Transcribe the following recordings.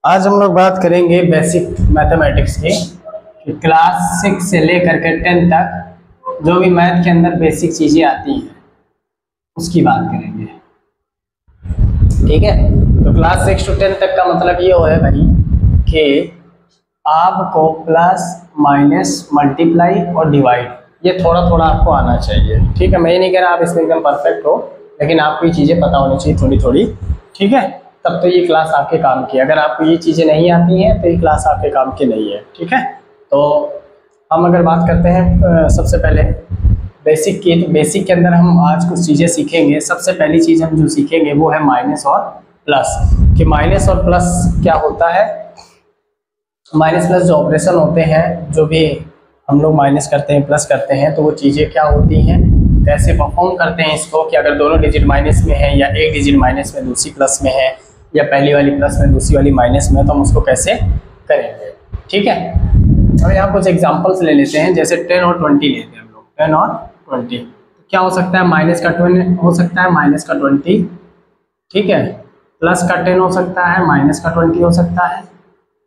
आज हम लोग बात करेंगे बेसिक मैथमेटिक्स की कि क्लास 6 से लेकर के 10 तक जो भी मैथ के अंदर बेसिक चीज़ें आती हैं उसकी बात करेंगे। ठीक है, तो क्लास 6 to 10 तक का मतलब ये है भाई कि आपको प्लस माइनस मल्टीप्लाई और डिवाइड ये थोड़ा थोड़ा आपको आना चाहिए। ठीक है, मैं ये नहीं कह रहा आप इसमें एकदम परफेक्ट हो, लेकिन आपको ये चीज़ें पता होनी चाहिए थोड़ी थोड़ी। ठीक है, तब तो ये क्लास आपके काम की है। अगर आपको ये चीज़ें नहीं आती हैं तो ये क्लास आपके काम की नहीं है। ठीक है, तो हम अगर बात करते हैं सबसे पहले बेसिक की, तो बेसिक के अंदर हम आज कुछ चीज़ें सीखेंगे। सबसे पहली चीज़ हम जो सीखेंगे वो है माइनस और प्लस, कि माइनस और प्लस क्या होता है। माइनस प्लस जो ऑपरेशन होते हैं, जो भी हम लोग माइनस करते हैं प्लस करते हैं, तो वो चीज़ें क्या होती हैं, कैसे परफॉर्म करते हैं इसको, कि अगर दोनों डिजिट माइनस में है या एक डिजिट माइनस में दूसरी प्लस में है या पहली वाली प्लस में दूसरी वाली माइनस में, तो हम उसको कैसे करेंगे। ठीक है, अब यहाँ कुछ एग्जांपल्स ले लेते हैं। जैसे 10 और 20 लेते हैं हम लोग। 10 और 20 क्या हो सकता है, माइनस का 20 हो सकता है, माइनस का 20। ठीक है, प्लस का 10 हो सकता है, माइनस का 20 हो सकता है,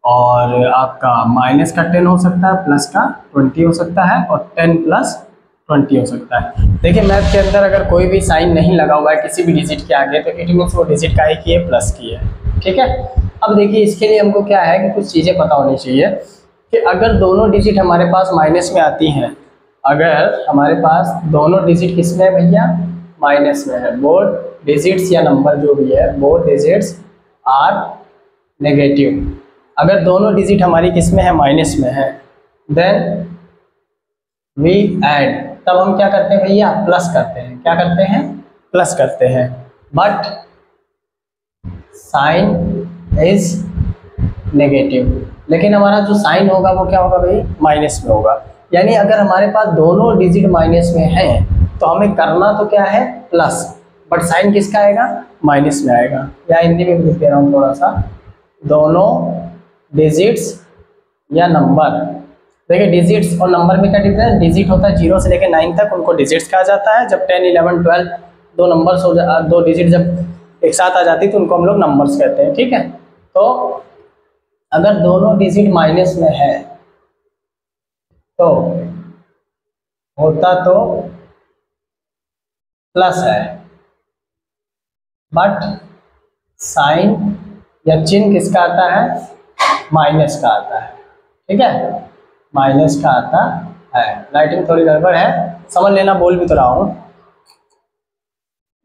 और आपका माइनस का 10 हो सकता है, प्लस का 20 हो सकता है, और 10 प्लस 20 हो सकता है। देखिए मैथ के अंदर अगर कोई भी साइन नहीं लगा हुआ है किसी भी डिजिट के आगे, तो इट मीन्स वो डिजिट का ही की है, प्लस की है। ठीक है, अब देखिए इसके लिए हमको क्या है कि कुछ चीज़ें पता होनी चाहिए कि अगर दोनों डिजिट हमारे पास माइनस में आती हैं, अगर हमारे पास दोनों डिजिट किस में है भैया, माइनस में है, बोथ डिजिट्स या नंबर जो भी है, बोथ डिजिट्स आर नेगेटिव। अगर दोनों डिजिट हमारी किस में है, माइनस में है, देन वी ऐड, तब हम क्या करते हैं भैया, प्लस करते हैं। क्या करते हैं, प्लस करते हैं। बट साइन इज नेगेटिव, लेकिन हमारा जो साइन होगा वो क्या होगा भाई, माइनस में होगा। यानी अगर हमारे पास दोनों डिजिट माइनस में है तो हमें करना तो क्या है, प्लस, बट साइन किसका आएगा, माइनस में आएगा। या हिंदी में लिख दे रहा हूँ थोड़ा सा, दोनों डिजिट्स या नंबर। देखिए डिजिट्स और नंबर में क्या डिफरेंस, डिजिट होता है 0 से लेकर 9 तक, उनको डिजिट्स कहा जाता है। जब 10, 11, 12 दो नंबर्स हो दो डिजिट जब एक साथ आ जाती है तो उनको हम लोग नंबर्स कहते हैं। ठीक है, तो अगर दोनों डिजिट माइनस में है तो होता तो प्लस है, बट साइन या चिन्ह किसका आता है, माइनस का आता है। ठीक है, माइनस का आता है। राइटिंग थोड़ी गड़बड़ है, समझ लेना, बोल भी तो रहा हूँ।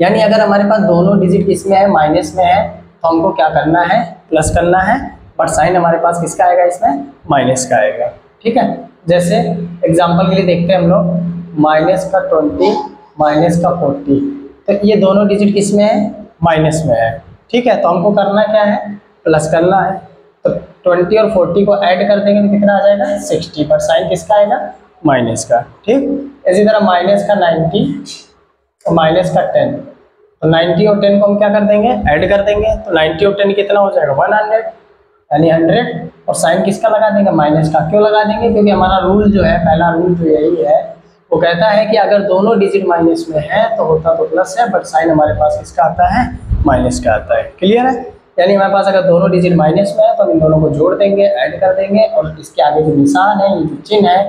यानी अगर हमारे पास दोनों डिजिट किसमें है, माइनस में है, तो हमको क्या करना है, प्लस करना है, बट साइन हमारे पास किसका आएगा, इसमें माइनस का आएगा। ठीक है, जैसे एग्जांपल के लिए देखते हैं हम लोग, माइनस का 20 माइनस का 40, तो ये दोनों डिजिट किसमें है, माइनस में है। ठीक है, तो हमको करना क्या है, प्लस करना है। तो 20 और 40 को ऐड कर देंगे तो कितना आ जाएगा, 60, पर साइन किसका आएगा, माइनस का। ठीक, इसी तरह माइनस का 90 और माइनस का 10, तो 90 और 10 को हम क्या कर देंगे, ऐड कर देंगे, तो 90 और 10 कितना हो जाएगा, 100, यानी 100, और साइन किसका लगा देंगे, माइनस का। क्यों लगा देंगे, क्योंकि हमारा रूल जो है, पहला रूल जो यही है, वो कहता है कि अगर दोनों डिजिट माइनस में है तो होता तो प्लस है, बट साइन हमारे पास किसका आता है, माइनस का आता है। क्लियर है, यानी हमारे पास अगर दोनों डिजिट माइनस में है तो हम इन दोनों को जोड़ देंगे, ऐड कर देंगे, और इसके आगे जो निशान है, ये जो चिन्ह है,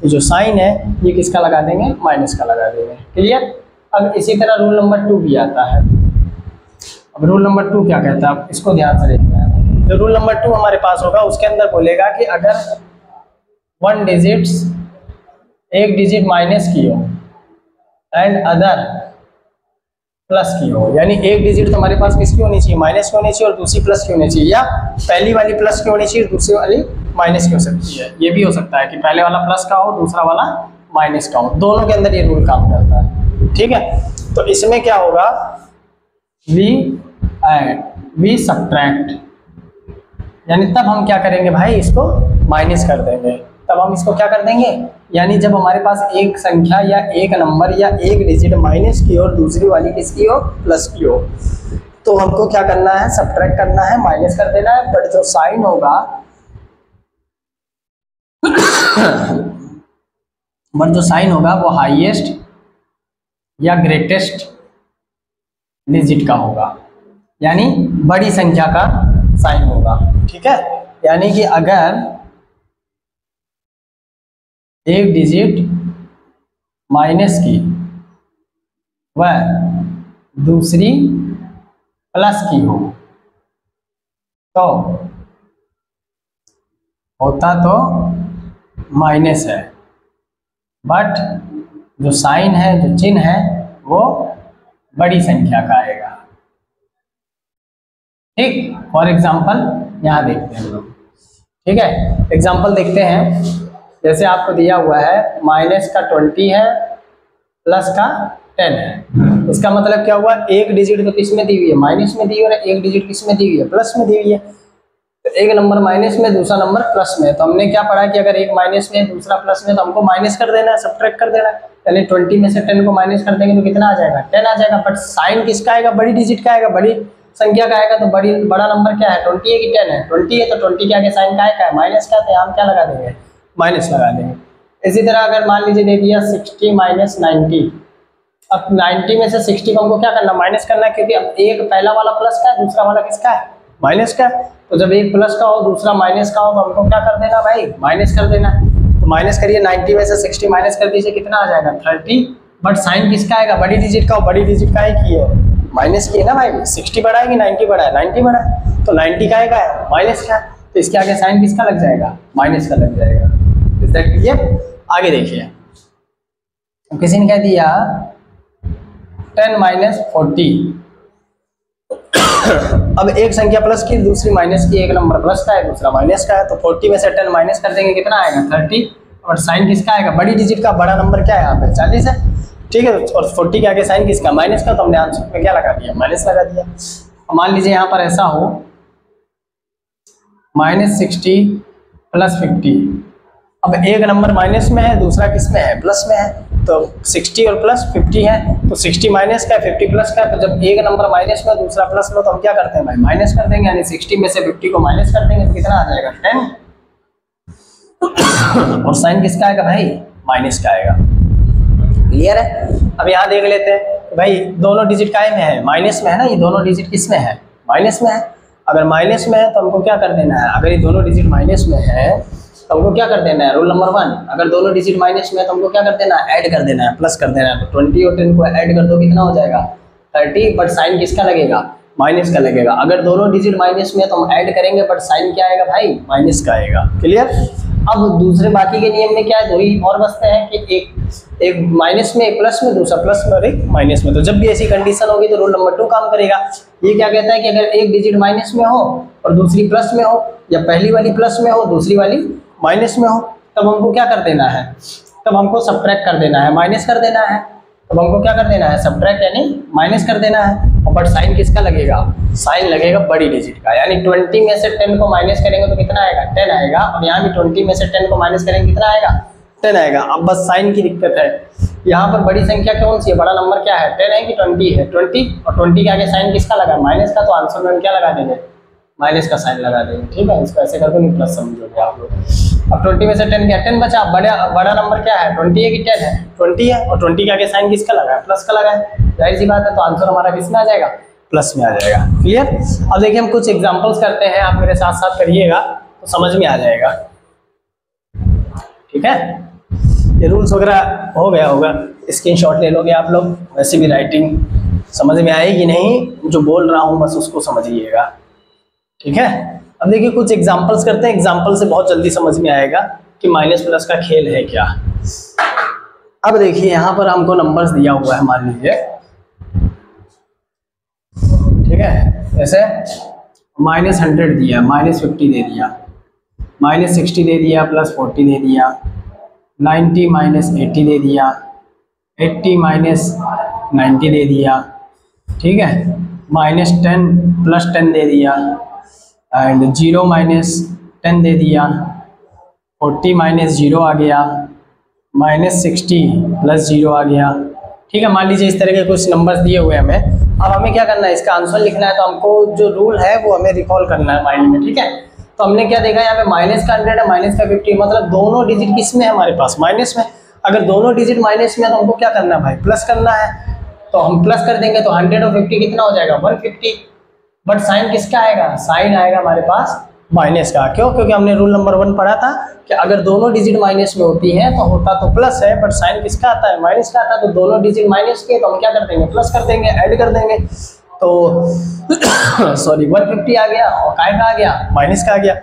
ये जो साइन है, ये किसका लगा देंगे, माइनस का लगा देंगे। क्लियर। अब इसी तरह रूल नंबर 2 भी आता है। अब रूल नंबर 2 क्या कहता है, अब इसको ध्यान से देखना है। जो रूल नंबर 2 हमारे पास होगा उसके अंदर बोलेगा कि अगर वन डिजिट्स, एक डिजिट माइनस की हो एंड अदर प्लस की हो, यानी एक डिजिट तो हमारे पास किसकी होनी चाहिए, माइनस की होनी चाहिए, और दूसरी प्लस की होनी चाहिए, या पहली वाली प्लस की होनी चाहिए, दूसरी वाली माइनस की हो सकती है। ये भी हो सकता है कि पहले वाला प्लस का हो, दूसरा वाला माइनस का हो, दोनों के अंदर ये रूल काम करता है। ठीक है, तो इसमें क्या होगा, वी ऐड, वी सब्ट्रैक्ट, यानी तब हम क्या करेंगे भाई, इसको माइनस कर देंगे। तब हम इसको क्या कर देंगे, यानी जब हमारे पास एक संख्या या एक नंबर या एक डिजिट माइनस की और दूसरी वाली किसकी हो, प्लस की हो, तो हमको क्या करना है, सब्ट्रैक्ट करना है, माइनस कर देना है। बट जो साइन होगा बट जो साइन होगा वो हाईएस्ट या ग्रेटेस्ट डिजिट का होगा, यानी बड़ी संख्या का साइन होगा। ठीक है, यानी कि अगर एक डिजिट माइनस की वह दूसरी प्लस की हो तो होता तो माइनस है, बट जो साइन है, जो चिन्ह है, वो बड़ी संख्या का आएगा। ठीक, फॉर एग्जाम्पल यहाँ देखते हैं हम लोग। ठीक है, एग्जाम्पल देखते हैं। जैसे आपको दिया हुआ है माइनस का 20 है, प्लस का 10 है। इसका मतलब क्या हुआ, एक डिजिट तो किस में दी हुई है, माइनस में दी हुई है, एक डिजिट किस में दी हुई है, प्लस में दी हुई है। तो एक नंबर माइनस में, दूसरा नंबर प्लस में। तो हमने क्या पढ़ा कि अगर एक माइनस में दूसरा प्लस में, तो हमको माइनस कर देना है, सब्ट्रैक्ट कर देना है। यानी 20 में से 10 को माइनस कर देंगे तो कितना आ जाएगा, 10 आ जाएगा। बट साइन किसका आएगा, बड़ी डिजिट का आएगा, बड़ी संख्या का आएगा। तो बड़ा नंबर क्या है, 20 है कि 10 है, 20 है। तो 20 के आगे साइन का है माइनस का, तो यहाँ हम क्या लगा देंगे, माइनस लगा देंगे। इसी तरह अगर मान लीजिए दे दिया 60 माइनस 90, अब 90 में से 60 को हमको क्या करना, माइनस करना है, क्योंकि अब एक पहला वाला प्लस का है, दूसरा वाला किसका है, माइनस का है। तो जब एक प्लस का हो दूसरा माइनस का हो तो हमको क्या कर देना भाई, माइनस कर देना। तो माइनस करिए, 90 में से 60 माइनस कर दीजिए, कितना आ जाएगा 30। बट साइन किसका आएगा, बड़ी डिजिट का हो, बड़ी डिजिट का ही है, माइनस की है ना भाई। 60 बड़ा है कि 90 बड़ा है, 90 बड़ा है, तो 90 का आएगा माइनस का, तो इसके आगे साइन किसका लग जाएगा, माइनस का लग जाएगा। Is that clear? आगे देखिए, किसी ने कह दिया 10 माइनस 40। अब एक संख्या प्लस की, दूसरी माइनस की, एक नंबर प्लस का है, दूसरा माइनस का है। तो 40 में से 10 माइनस कर देंगे, कितना आएगा 30। और साइन किसका आएगा, बड़ी डिजिट का, बड़ा नंबर क्या है यहाँ पे 40 है। ठीक है, और 40 के आगे साइन किसका, माइनस का। तो हमने आंसर में क्या लगा दिया, माइनस लगा दिया। मान लीजिए यहाँ पर ऐसा हो -60 + 50। अब एक नंबर माइनस में है, दूसरा किस में है, प्लस में है। तो 60 और प्लस 50 है, तो 60 माइनस का है, 50 प्लस का है। तो जब एक नंबर माइनस में दूसरा प्लस में, तो हम क्या करते हैं भाई, माइनस कर देंगे। यानी 60 में से 50 को माइनस कर देंगे तो कितना आ जाएगा 10। और साइन किसका आएगा भाई, माइनस का आएगा। क्लियर है? अब यहाँ देख लेते हैं भाई, दोनों डिजिट काय में है, माइनस में है ना, ये दोनों डिजिट किस में है, माइनस में है। अगर माइनस में है तो हमको क्या कर देना है, अगर ये दोनों डिजिट माइनस में है तो हमको क्या कर देना है, रूल नंबर 1, अगर दोनों डिजिट माइनस में है तो हमको क्या कर देना है, ऐड कर देना है, प्लस कर देना है। तो 20 और 10 को ऐड कर दो, कितना हो जाएगा 30। बट साइन किसका लगेगा, माइनस का लगेगा। अगर दोनों डिजिट माइनस में है तो हम ऐड करेंगे, बट साइन क्या आएगा भाई, माइनस का आएगा। क्लियर? अब दूसरे बाकी के नियम में क्या है, दो ही और बचते हैं कि एक माइनस में, एक प्लस में, दूसरा प्लस में और एक माइनस में। तो जब भी ऐसी कंडीशन होगी तो रूल नंबर 2 काम करेगा। ये क्या कहता है कि अगर एक डिजिट माइनस में हो और दूसरी प्लस में हो, या पहली वाली प्लस में हो दूसरी वाली माइनस में हो, तब हमको क्या कर देना है, तब हमको सब्ट्रैक्ट कर देना है, माइनस कर देना है। तब हमको क्या कर देना है, सब्ट्रैक्ट यानी माइनस कर देना है। बट साइन किसका लगेगा, साइन लगेगा बड़ी डिजिट का। यानी 20 में से 10 को माइनस करेंगे तो कितना आएगा, 10 आएगा। और यहाँ भी 20 में से 10 को माइनस करेंगे, कितना आएगा, 10 आएगा। अब बस साइन की दिक्कत है, यहाँ पर बड़ी संख्या कौन सी है, बड़ा नंबर क्या है, 10 है कि 20 है, 20। और 20 के आगे साइन किसका लगा, माइनस का। तो आंसर में हम क्या लगा देंगे, माइनस का साइन लगा देंगे। ठीक है, इसको ऐसे करके नहीं प्लस समझोगे आप लोग। अब 20 में से 10 क्या, 10 बचा। बड़ा नंबर क्या है, 20 है कि 10 है, 20 है। और 20 के आगे साइन किसका लगा है, प्लस का लगा है। जाहिर सी बात है, तो आंसर हमारा किस में आ जाएगा, प्लस में आ जाएगा। क्लियर? अब देखिए हम कुछ एग्जांपल्स करते हैं, आप मेरे साथ साथ करिएगा तो समझ में आ जाएगा। ठीक है, ये रूल्स वगैरह हो गया होगा, स्क्रीनशॉट ले लोगे आप लोग। वैसे भी राइटिंग समझ में आएगी नहीं, जो बोल रहा हूँ बस उसको समझिएगा। ठीक है, अब देखिए कुछ एग्जांपल्स करते हैं, एग्जांपल से बहुत जल्दी समझ में आएगा कि माइनस प्लस का खेल है क्या। अब देखिए यहाँ पर हमको नंबर्स दिया हुआ है, मान लीजिए। ठीक है, जैसे -100 दिया, -50 दे दिया, -60 दे दिया, +40 दे दिया, 90 -80 दे दिया, 80 -90 दे दिया। ठीक है, -10 +10 दे दिया, एंड 0 -10 दे दिया, 40 -0 आ गया, -60 +0 आ गया। ठीक है, मान लीजिए इस तरह के कुछ नंबर्स दिए हुए हमें। अब हमें क्या करना है, इसका आंसर लिखना है। तो हमको जो रूल है वो हमें रिकॉल करना है माइंड में। ठीक है, तो हमने क्या देखा, यहाँ पे -का 100 है, -का 50, मतलब दोनों डिजिट किस में है हमारे पास, माइनस में। अगर दोनों डिजिट माइनस में है तो हमको क्या करना है भाई, प्लस करना है। तो हम प्लस कर देंगे तो 100 और 50 कितना हो जाएगा, 150। बट साइन किसका आएगा, साइन आएगा हमारे पास माइनस का। क्यों, क्योंकि हमने रूल नंबर 1 पढ़ा था कि अगर दोनों डिजिट माइनस में होती है तो होता तो प्लस है, बट साइन किसका आता है, माइनस का आता है। तो दोनों डिजिट माइनस के तो हम क्या कर देंगे, प्लस कर देंगे, ऐड कर देंगे। तो सॉरी 150 आ गया और काय का आ गया, माइनस का आ गया।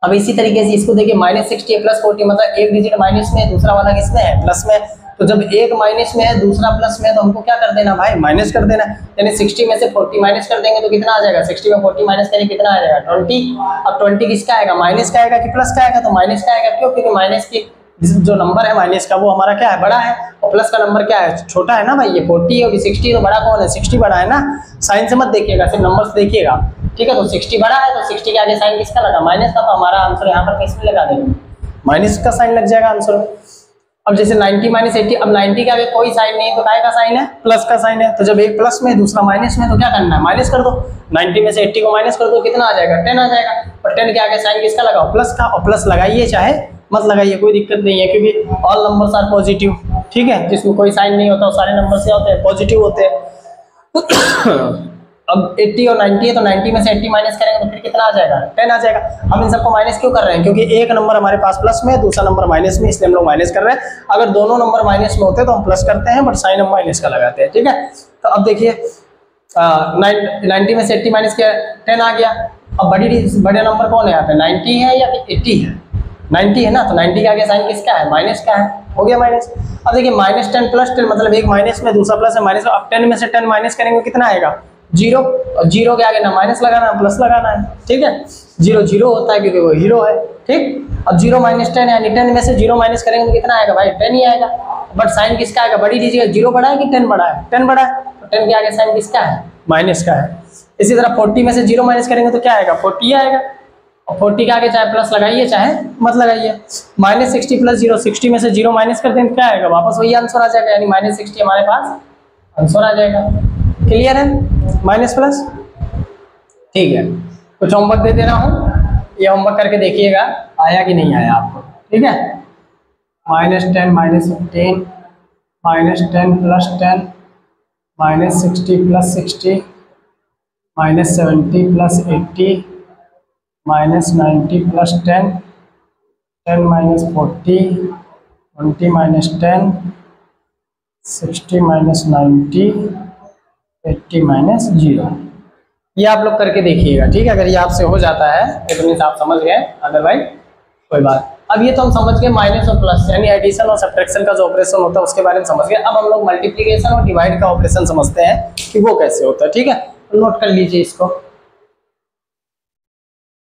अब इसी तरीके से इसको देखिए -60 प्लस 40, मतलब एक डिजिट माइनस में है, दूसरा वाला किसमें है, प्लस में। तो जब एक माइनस में है दूसरा प्लस में है तो हमको क्या कर देना भाई, माइनस कर देना। यानी 60 में से 40 माइनस कर देंगे तो कितना आ जाएगा, 60 में 40 माइनस करेंगे कितना आ जाएगा, 20। अब 20 किसका आएगा, माइनस का आएगा कि प्लस का आएगा, तो माइनस का आएगा। क्यों, क्योंकि माइनस की जो नंबर है माइनस का वो हमारा क्या है, बड़ा है, और प्लस का नंबर क्या है, छोटा है ना भाई। ये 40 और 60 तो बड़ा कौन है, 60 बड़ा है ना। साइन से मत देखिएगा, सिर्फ नंबर्स देखिएगा, ठीक है। तो 60 बड़ा है तो 60 के आगे साइन किसका लगा, माइनस का। तो हमारा आंसर यहाँ पर किसमें लगा देंगे, माइनस का साइन लग जाएगा आंसर में। अब जैसे 90 - 80, अब 90 के आगे कोई साइन नहीं है तो काय का साइन है, प्लस का साइन है। तो जब एक प्लस में दूसरा माइनस में तो क्या करना है, माइनस कर दो। 90 में से 80 को माइनस कर दो, कितना आ जाएगा, 10 आ जाएगा। और 10 के आगे साइन किसका लगाओ, प्लस का। और प्लस लगाइए चाहे मत लगाइए, कोई दिक्कत नहीं है, क्योंकि ऑल नंबर्स आर पॉजिटिव, ठीक है। जिसमें कोई साइन नहीं होता सारे नंबर से होते हैं, पॉजिटिव होते हैं। अब 80 और 90 है तो 90 में से 80 माइनस करेंगे तो फिर कितना आ जाएगा, 10 आ जाएगा। हम इन सबको माइनस क्यों कर रहे हैं, क्योंकि एक नंबर हमारे पास प्लस में है, दूसरा नंबर माइनस में, इसलिए हम लोग माइनस कर रहे हैं। अगर दोनों नंबर माइनस में होते तो हम प्लस करते हैं, बट साइन हम माइनस का लगाते हैं, ठीक है। तो अब देखिए 90 में से 80 माइनस किया, 10 आ गया। अब बड़े नंबर कौन है यहाँ पे, 90 है या फिर 80 है, 90 है ना। तो 90 के आगे साइन किसका है, माइनस का है, हो गया माइनस। अब देखिए -10 + 10, मतलब एक माइनस में दूसरा प्लस है, माइनस। अब 10 में से 10 माइनस करेंगे कितना आएगा, 0। और 0 के आगे ना माइनस लगाना है प्लस लगाना है, ठीक है। 0 0 होता है क्योंकि वो हीरो है, ठीक। अब 0 - 10 यानी 10 में से 0 माइनस करेंगे तो कितना आएगा भाई, 10 ही आएगा। बट साइन किसका आएगा, बड़ी लीजिएगा, 0 बड़ा है कि 10 बड़ा है, 10 बड़ा है। तो 10 के आगे साइन किसका है, माइनस का है। इसी तरह 40 में से 0 माइनस करेंगे तो क्या आएगा, 40 आएगा। और 40 के आगे चाहे प्लस लगाइए चाहे मत लगाइए। -60 + 0, 60 में से 0 माइनस कर देंगे क्या आएगा, वापस वही आंसर आ जाएगा, यानी -60 हमारे पास आंसर आ जाएगा। क्लियर है, माइनस प्लस, ठीक है। कुछ होमवर्क दे दे रहा हूँ, ये होमवर्क करके देखिएगा आया कि नहीं आया आपको, ठीक है। -10 - 15, -10 + 10, -60 + 60, -70 + 80, -90 + 10, 10 - 40, 20 - 10, 60 - 90, 80 - 0। ये आप लोग करके देखिएगा, ठीक है। अगर ये आपसे हो जाता है तो मीन्स आप समझ गए, अदरवाइज कोई बात। अब ये तो हम समझ गए माइनस और प्लस, यानी एडिशन और सब्ट्रैक्शन का जो ऑपरेशन होता है उसके बारे में समझ गए। अब हम लोग मल्टीप्लिकेशन और डिवाइड का ऑपरेशन समझते हैं कि वो कैसे होता है, ठीक है। नोट कर लीजिए इसको।